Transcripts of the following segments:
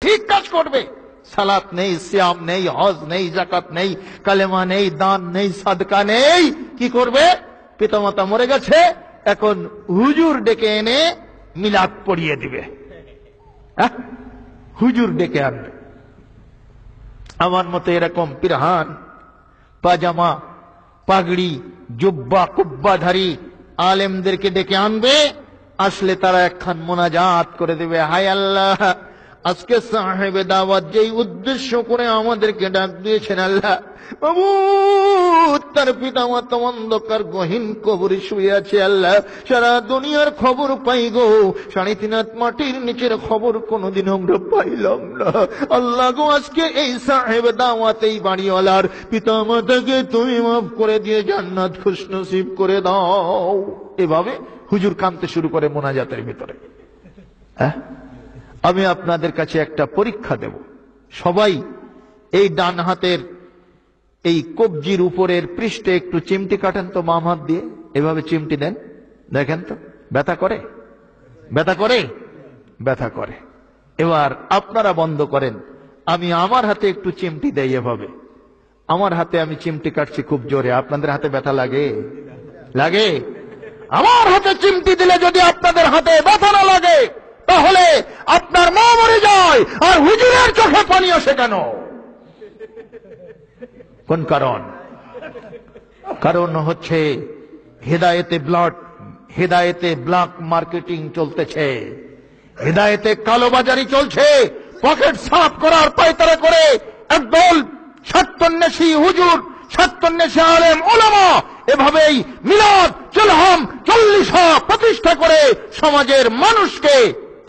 ঠিক কাজ করবে। সালাত নেই, সিয়াম নেই, হজ নেই, যাকাত নেই, কালেমা নেই, দান নেই, সাদকা নেই, কি করবে? পিতামাতা মরে গেছে, এখন হুজুর ডেকে এনে মিলাদ পড়িয়ে দিবে। হুজুর ডেকে আনবে। আমার মতো এরকম পিরহান, পাজামা, পাগড়ি, জুব্বা, কুব্বাধারী আলেমদেরকে ডেকে আনবে। আসলে তারা একখান মোনাজাত করে দেবে, হায় আল্লাহ, আজকে সাহেবে দাওয়াত যেই উদ্দেশ্য করে আমাদেরকে ডাক দিয়েছেন, আল্লাহ মাবুদ, তার পিতামাতা অন্ধকার গহীন কবরে শুয়ে আছে, আল্লাহ সারা দুনিয়ার খবর পাই গো, 3.5 হাত মাটির নিচের খবর কোনোদিন আমরা পাইলাম না। আল্লাহ গো, আজকে এই সাহেবে দাওয়াত, এই বাড়িওয়ালার পিতামাতাকে তুমি মাফ করে দিয়ে জান্নাত খুশনসিব করে দাও। এভাবে হুজুর কাঁদতে শুরু করে মোনাজাতের ভিতরে। আমি আপনাদের কাছে একটা পরীক্ষা দেব। সবাই এই ডান হাতের এই কবজির উপরের পৃষ্ঠে একটু চিমটি কাটেন তো, বাম হাত দিয়ে এভাবে চিমটি দেন, দেখেন তো ব্যথা করে? ব্যথা করে? ব্যথা করে। এবার আপনারা বন্ধ করেন, আমি আমার হাতে একটু চিমটি দেই এভাবে। আমার হাতে আমি চিমটি কাটছি খুব জোরে, আপনাদের হাতে ব্যথা লাগে? লাগে? আমার হাতে চিমটি দিলে যদি আপনাদের হাতে ব্যথা না লাগে, তাহলে আপনার মা মরে যায় আর হুজুরের চোখে পানি আসে কেন? কোন কারণ? কারণ হচ্ছে হেদায়েতে ব্ল্যাক মার্কেটিং চলতেছে, হেদায়েতে কালোবাজারি চলছে। পকেট সাফ করার পায়তারা করে একদল সত্যান্বেষী হুজুর, সত্যান্বেষী আলেম ওলামা এভাবেই মিলাদ, চুলহাম, 40 প্রতিষ্ঠা করে সমাজের মানুষকে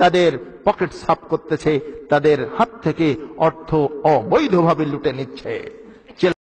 তাদের পকেট সাফ করতেছে, তাদের হাত থেকে অর্থ অবৈধভাবে লুটে নিচ্ছে।